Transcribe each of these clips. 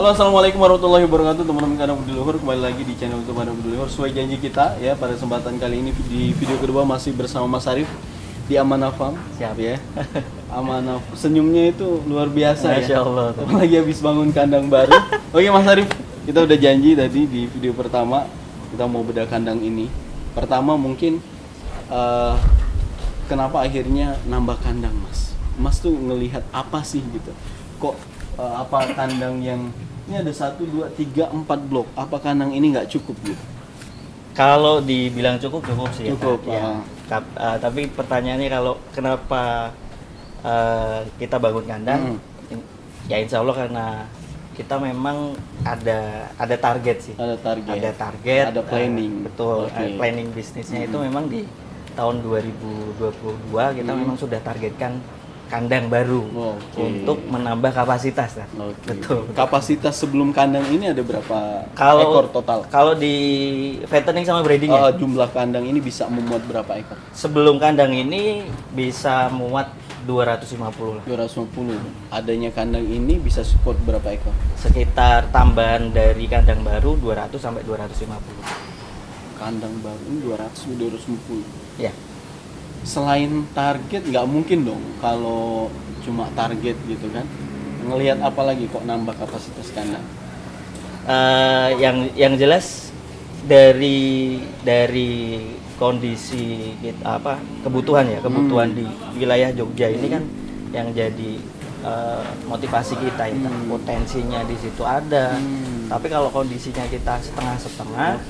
Halo, assalamualaikum warahmatullahi wabarakatuh, teman-teman Kandang Budi Luhur. Kembali lagi di channel YouTube Kandang Budi Luhur. Sesuai janji kita ya, pada kesempatan kali ini di video kedua masih bersama Mas Arif di Amanah Farm. Siap Ya. Amanah, senyumnya itu luar biasa. Masya Allah. Apalagi habis bangun kandang baru. Oke Mas Arif, kita udah janji tadi di video pertama kita mau bedah kandang ini. Pertama mungkin kenapa akhirnya nambah kandang, Mas? Mas tuh ngelihat apa sih gitu? Kok apa kandang yang ini ada 1, 2, 3, 4 blok? Apa kandang ini nggak cukup gitu? Kalau dibilang cukup sih. Cukup, ya. Tapi pertanyaannya kalau kenapa kita bangun kandang? Ya insya Allah karena kita memang ada target sih. Ada target. Ada target. Ada planning. Betul. Okay. Planning bisnisnya itu memang di tahun 2022 kita memang sudah targetkan kandang baru untuk menambah kapasitas. Betul. Kapasitas sebelum kandang ini ada berapa ekor total? Kalau di fattening sama breeding jumlah kandang ini bisa memuat berapa ekor? Sebelum kandang ini bisa muat 250 lah. 250. Adanya kandang ini bisa support berapa ekor? Sekitar tambahan dari kandang baru 200 sampai 250. Kandang baru ini 200 250. Ya. Selain target nggak mungkin dong kalau cuma target gitu kan, ngelihat apa lagi kok nambah kapasitas kandang? Yang jelas dari kondisi kita kebutuhan di wilayah Jogja ini kan yang jadi motivasi kita itu potensinya di situ ada. Tapi kalau kondisinya kita setengah-setengah,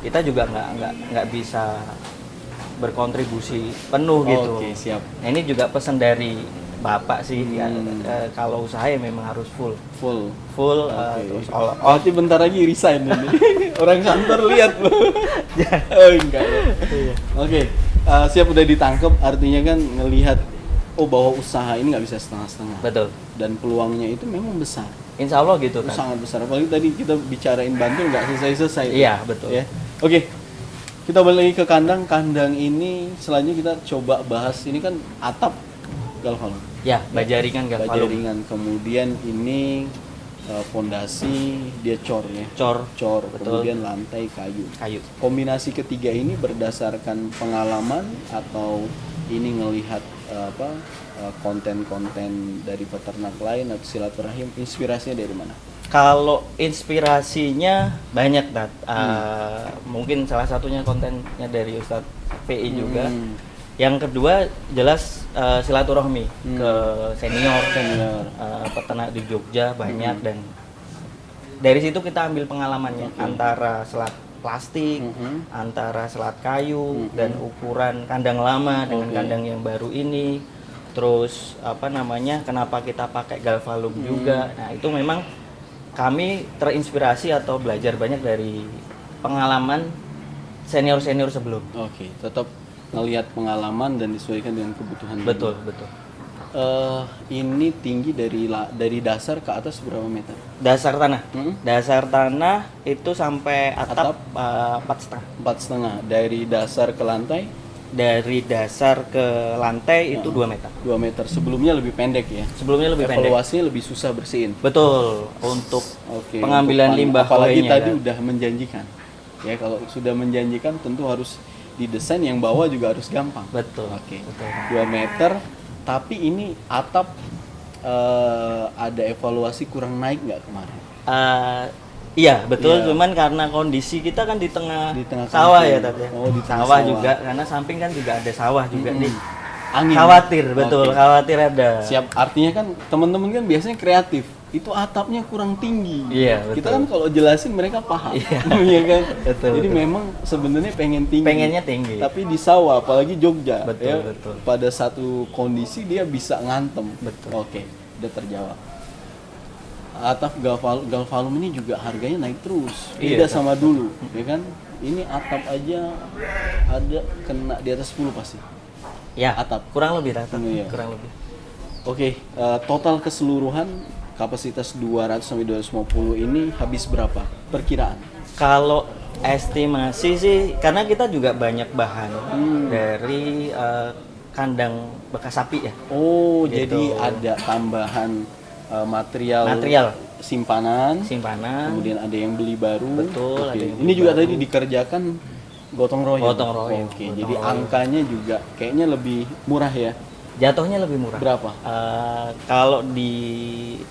kita juga nggak bisa berkontribusi penuh gitu. Oke, siap. Nah, ini juga pesan dari Bapak sih kalau usaha ya memang harus full. Terus berarti bentar lagi resign ini. Orang kantor lihat loh. Oh enggak ya. Oke, siap udah ditangkap, artinya kan ngelihat bahwa usaha ini nggak bisa setengah-setengah. Betul. Dan peluangnya itu memang besar. Insya Allah gitu kan. Sangat besar. Apalagi tadi kita bicarain Bantul nggak selesai-selesai. Iya, betul. Ya. Oke. Kita balik lagi ke kandang. Kandang ini selanjutnya kita coba bahas, ini kan atap galvalum. Ya, bajaringan galvalum. Bajaringan. Kemudian ini fondasi dia cor ya. Cor. Kemudian lantai kayu. Kombinasi ketiga ini berdasarkan pengalaman atau ini ngelihat konten-konten dari peternak lain atau silaturahim, inspirasinya dari mana? Kalau inspirasinya banyak, mungkin salah satunya kontennya dari Ustadz PI juga. Yang kedua jelas silaturahmi ke senior. Peternak di Jogja banyak dan dari situ kita ambil pengalamannya antara selat plastik, antara selat kayu dan ukuran kandang lama dengan kandang yang baru ini. Terus kenapa kita pakai galvalum juga. Nah, itu memang kami terinspirasi atau belajar banyak dari pengalaman senior-senior sebelum. Oke, tetap ngelihat pengalaman dan disesuaikan dengan kebutuhan. Betul. Ini tinggi dari dasar ke atas berapa meter? Dasar tanah. Dasar tanah itu sampai atap 4,5. Dari dasar ke lantai? Dari dasar ke lantai itu 2 meter. 2 meter. Sebelumnya lebih pendek ya? Sebelumnya lebih pendek. Evaluasinya lebih susah bersihin. Betul. Untuk pengambilan limbah apalagi tadi kan udah menjanjikan. Ya, kalau sudah menjanjikan tentu harus didesain yang bawah juga harus gampang. Betul. Oke. 2 meter. Tapi ini atap ada evaluasi kurang naik nggak kemarin? Iya betul, Iya. Cuman karena kondisi kita kan di tengah kampung. sawah ya tadi. Di tengah sawah juga, karena samping kan juga ada sawah juga nih. Angin. Khawatir, betul. Khawatir ada. Siap, artinya kan teman-teman kan biasanya kreatif. Itu atapnya kurang tinggi. Iya, betul. Kita kan kalau jelasin mereka paham. Iya. Iya kan? Betul, Jadi betul. memang sebenarnya Pengennya tinggi. Tapi di sawah, apalagi Jogja, Betul. pada satu kondisi dia bisa ngantem. Betul. Oke, udah terjawab. Atap galvalum ini juga harganya naik terus. Beda sama dulu, ya kan? Ini atap aja ada kena di atas 10 pasti. Ya, atap. Kurang lebih rata. Iya. Kurang lebih. Oke, total keseluruhan kapasitas 200 sampai 250 ini habis berapa? Perkiraan. Kalau estimasi sih, karena kita juga banyak bahan dari kandang bekas sapi ya. Oh, Gitu. jadi ada tambahan material simpanan, kemudian ada yang beli baru. Betul. Oke. Ada yang Ini beli juga baru. tadi dikerjakan gotong royong. Gotong royong. Oke, Gotong jadi royong. angkanya juga kayaknya lebih murah ya. Jatuhnya lebih murah. Berapa? Kalau di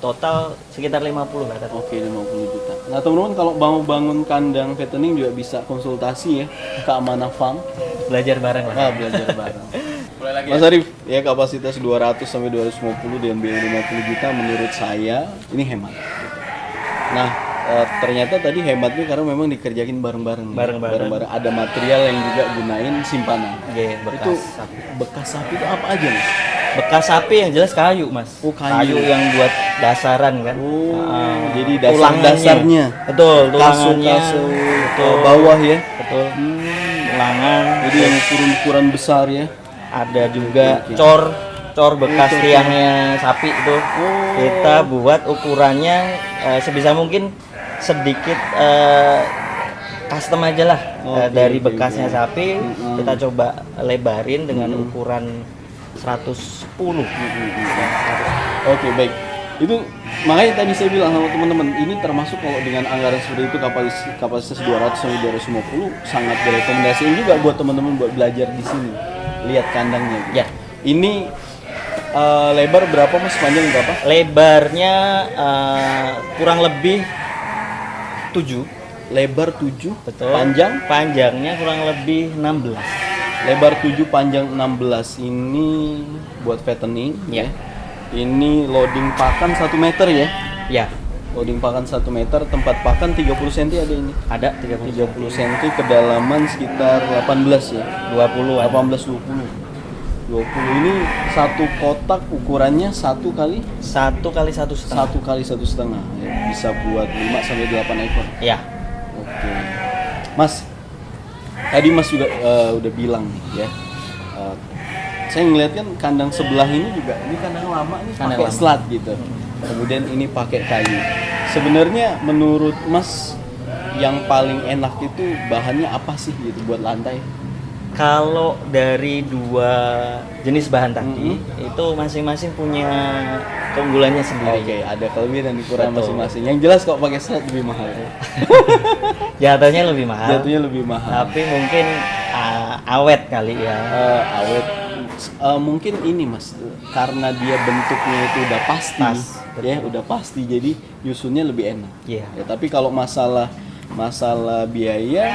total sekitar 50 lah. Oke, 50 juta. Nah, teman-teman kalau mau bangun kandang fattening juga bisa konsultasi ya ke Amanah Farm. Belajar bareng lah. Belajar bareng. Mulai lagi. Mas Arif, ya kapasitas 200 sampai 250 dengan biaya 50 juta menurut saya ini hemat. Gitu. Nah, ternyata tadi hematnya karena memang dikerjain bareng-bareng. Bareng-bareng. Ada material yang juga gunain simpanan. Iya, bekas Itu sapi. bekas sapi itu apa aja, Mas? Bekas sapi yang jelas kayu, Mas. Oh, kayu. yang buat dasaran kan. Jadi tulangannya. dasarnya. Betul, tulangannya. Betul. Bawah ya. Betul. Tulangan. Jadi yang ukuran besar ya. Ada juga Oke. cor bekas tiangnya sapi itu. Kita buat ukurannya sebisa mungkin sedikit custom aja lah. Dari bekasnya sapi kita coba lebarin dengan ukuran 110. Oke, baik. Itu makanya tadi saya bilang sama teman-teman, ini termasuk kalau dengan anggaran seperti itu kapasitas 200 sampai 250 sangat direkomendasiin juga buat teman-teman buat belajar di sini. Lihat kandangnya gitu. Ya. Ini lebar berapa Mas? Panjang berapa? Lebarnya kurang lebih 7. Lebar 7. Betul. Panjangnya kurang lebih 16. Lebar 7, panjang 16. Ini buat fattening ya. Ini loading pakan 1 meter ya. Ya. Loading pakan 1 meter, tempat pakan 30 cm ada ini. Ada 30 cm, kedalaman sekitar 18 ya. 20 18 20 ini satu kotak ukurannya 1 kali 1 kali 1,5. 1 kali 1,5 ya. Bisa buat 5 sampai 8 ekor. Ya. Oke. Mas, tadi Mas juga udah bilang nih ya. Saya ngeliat kan kandang sebelah ini juga, ini kandang lama nih pakai slat gitu. Kemudian ini pakai kayu. Sebenarnya menurut Mas yang paling enak itu bahannya apa sih gitu buat lantai? Kalau dari dua jenis bahan tadi itu masing-masing punya keunggulannya sendiri. Oke, ada kelebihan dan kekurangan masing-masing. Yang jelas kok pakai slat lebih mahal. Jatuhnya lebih mahal. Tapi mungkin awet kali ya. Awet. Mungkin ini Mas, karena dia bentuknya itu udah pasti, udah pasti, jadi nyusunnya lebih enak. Yeah. Ya, tapi kalau masalah biaya,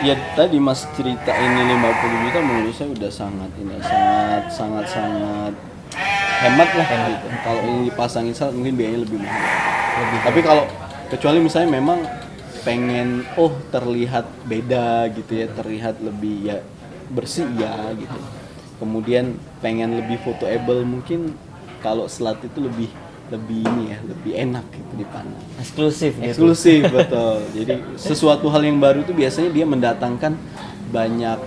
ya tadi Mas cerita ini 50 juta menurut saya udah sangat hemat lah gitu. Kalau ini dipasangin slat mungkin biayanya lebih mahal. Tapi kalau kecuali misalnya memang pengen terlihat beda gitu ya, terlihat lebih ya bersih ya gitu. Kemudian pengen lebih photoable mungkin kalau slat itu lebih ini ya, lebih enak gitu dipandang. Eksklusif betul. Jadi sesuatu hal yang baru itu biasanya dia mendatangkan banyak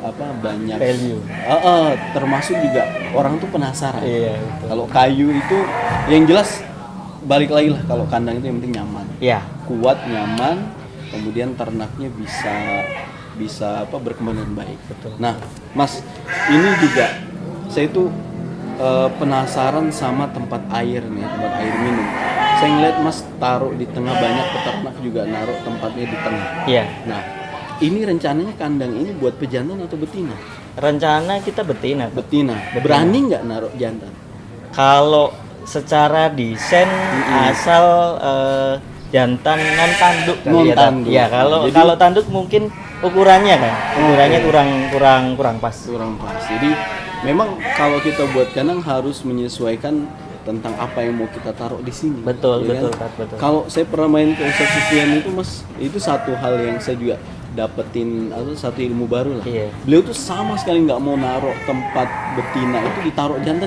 value. Termasuk juga orang tuh penasaran. Iya, kalau kayu itu yang jelas balik lagi lah, kalau kandang itu yang penting nyaman. Iya. Kuat, nyaman, kemudian ternaknya bisa berkembang dengan baik. Betul. Nah, Mas, ini juga saya itu penasaran sama tempat air nih, tempat air minum. Saya ngeliat Mas taruh di tengah, banyak peternak juga naruh tempatnya di tengah. Iya. Nah, ini rencananya kandang ini buat pejantan atau betina? Rencana kita betina. Berani nggak naruh jantan? Kalau secara desain asal jantan non tanduk kali ya. Kalau tanduk mungkin ukurannya kurang pas. Jadi memang kalau kita buat kandang harus menyesuaikan tentang apa yang mau kita taruh di sini. Betul. Kalau saya pernah main ke Ustadz Sufian itu Mas, itu satu hal yang saya juga dapetin satu ilmu baru lah. Iya. Beliau tuh sama sekali nggak mau naruh tempat betina itu ditaruh jantan.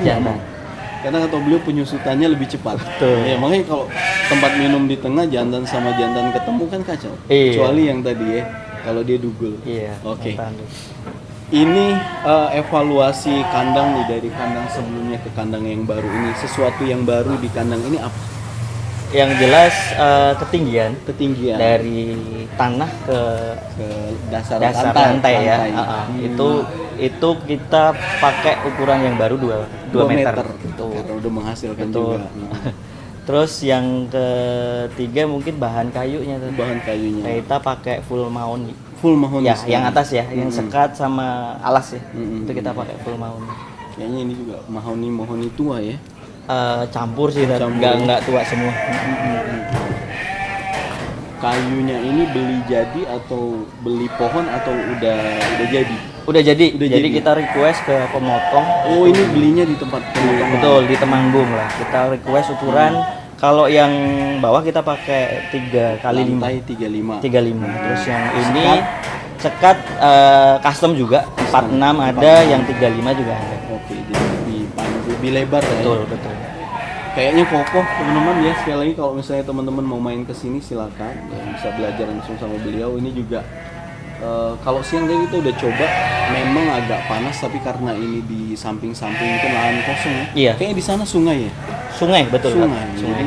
Karena kata beliau penyusutannya lebih cepat. Betul. Ya, makanya kalau tempat minum di tengah jantan sama jantan ketemu kan kacau. Iya. Kecuali yang tadi ya, kalau dia dugul. Iya. Oke. Ini evaluasi kandang nih dari kandang sebelumnya ke kandang yang baru ini. Sesuatu yang baru di kandang ini apa? Yang jelas ketinggian dari tanah ke dasar lantai ya. Itu kita pakai ukuran yang baru 2 meter. Gitu. Karena udah menghasilkan juga. Terus yang ketiga mungkin bahan kayunya tuh. Bahan kayunya. Kita pakai full mahoni. Full mahoni. Ya, yang atas ya, yang sekat sama alas ya. Itu kita pakai full mahoni. Kayaknya ini juga mahoni tua ya. Campur sih, nggak tua semua. Kayunya ini beli jadi atau beli pohon atau udah jadi? Udah jadi. Kita request ke pemotong. Oh, ini belinya di tempat pemotong. Betul, di Temanggung lah. Kita request ukuran. Kalau yang bawah kita pakai 3 kali 5. Lantai 35. Terus yang ini sekat custom juga. 46 ada, yang 35 juga ada. Oke, jadi lebih lebar ya. Betul. Kayaknya kokoh teman-teman ya. Sekali lagi kalau misalnya teman-teman mau main ke sini silakan ya, bisa belajar langsung sama beliau. Ini juga kalau siang tadi kita udah coba, memang agak panas tapi karena ini di samping-samping itu lahan kosong ya. Iya. Kayaknya di sana sungai ya. Sungai, betul. Sungai. Jadi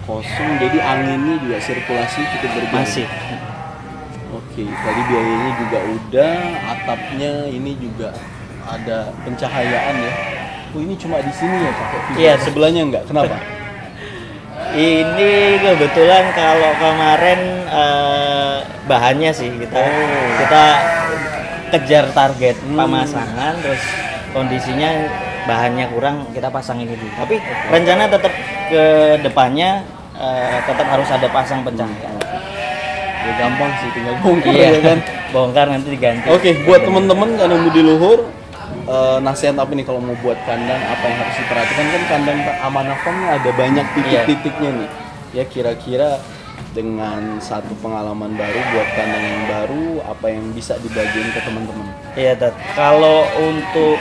kosong, jadi anginnya juga sirkulasi cukup berjalan. Masih. Oke, tadi biayanya juga udah, atapnya ini juga ada pencahayaan ya. Oh, ini cuma di sini ya pakai video. Iya. Sebelahnya enggak. Kenapa? Ini kebetulan kalau kemarin bahannya sih kita kejar target pemasangan, terus kondisinya bahannya kurang, kita pasang ini dulu. Tapi rencana tetap ke depannya tetap harus ada pasang pencahayaan. Ya gampang sih, tinggal bongkar Iya. ya kan. Bongkar nanti diganti. Oke, buat teman-teman kandang budi luhur, nasihat apa nih kalau mau buat kandang, apa yang harus diperhatikan? Kan kandang Amanah Farm ada banyak titik-titiknya nih. Ya kira-kira dengan satu pengalaman baru buat kandang yang baru, apa yang bisa dibagiin ke teman-teman? Iya, Tat. Kalau untuk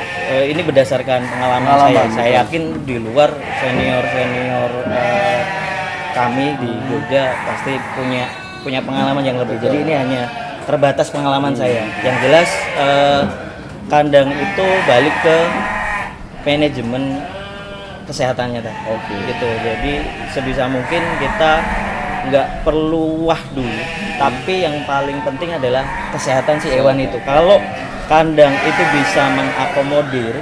ini berdasarkan pengalaman saya yakin di luar senior kami di Jogja pasti punya pengalaman yang lebih. Jadi ini hanya terbatas pengalaman saya. Yang jelas kandang itu balik ke manajemen kesehatannya, Tat. Oke. Gitu. Jadi sebisa mungkin kita nggak perlu wah dulu, tapi yang paling penting adalah kesehatan si hewan itu. Kalau kandang itu bisa mengakomodir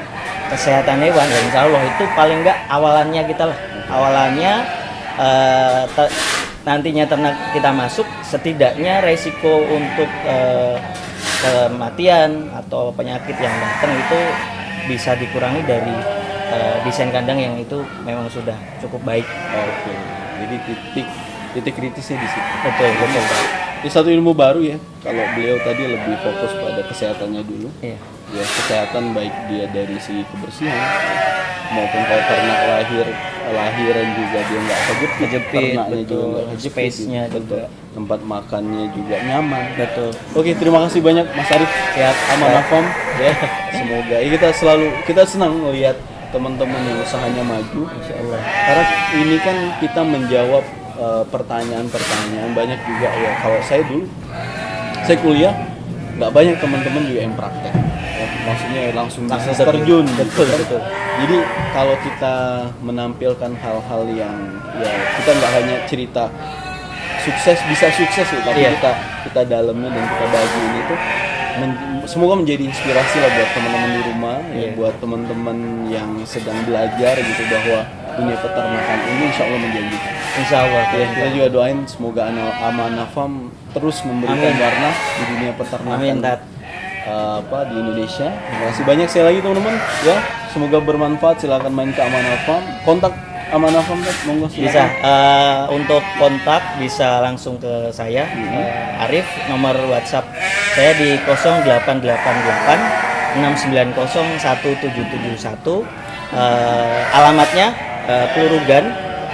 kesehatan hewan, ya insya Allah itu paling nggak awalannya kita lah. Awalannya nantinya ternak kita masuk, setidaknya resiko untuk kematian atau penyakit yang datang itu bisa dikurangi dari desain kandang yang itu memang sudah cukup baik. Oke. Jadi titik kritisnya di situ. Betul. Ini satu ilmu baru ya. Kalau beliau tadi lebih fokus pada kesehatannya dulu. Iya. Ya, kesehatan baik dia dari segi kebersihan maupun kalau ternak lahiran juga dia nggak kejepit, ternaknya juga nggak kejepit, space-nya juga, tempat makannya juga nyaman. Betul. Oke, terima kasih banyak Mas Arif. Siap. Amanah Farm ya. Semoga kita senang melihat teman-teman yang usahanya maju, insya Allah. Karena ini kan kita menjawab pertanyaan-pertanyaan banyak juga ya. Kalau saya kuliah nggak banyak teman-teman juga yang praktek. Ya, maksudnya langsung terjun. Betul. Jadi kalau kita menampilkan hal-hal yang ya kita nggak hanya cerita bisa sukses ya, tapi kita dalamnya dan kita bagi ini tuh semoga menjadi inspirasi lah buat teman-teman di rumah, ya, buat teman-teman yang sedang belajar gitu bahwa dunia peternakan ini insya Allah menjanjikan. Insya Allah. Ya, kita juga doain semoga Amanah Farm terus memberikan warna di dunia peternakan di Indonesia. Terima kasih banyak sekali lagi teman-teman. Ya, semoga bermanfaat. Silakan main ke Amanah Farm. Kontak Amanah Farm, monggo silakan. Bisa untuk kontak bisa langsung ke saya, Arif. Nomor WhatsApp saya di 0888 690 1771. Alamatnya Klurugan,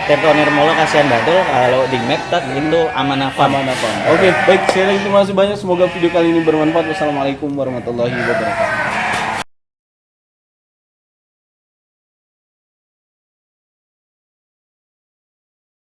Tirto Nirmolo, Kasihan Bantul. Kalau di map itu Amanah Farm. Oke, baik. Sekali lagi terima kasih banyak. Semoga video kali ini bermanfaat. Wassalamualaikum warahmatullahi wabarakatuh.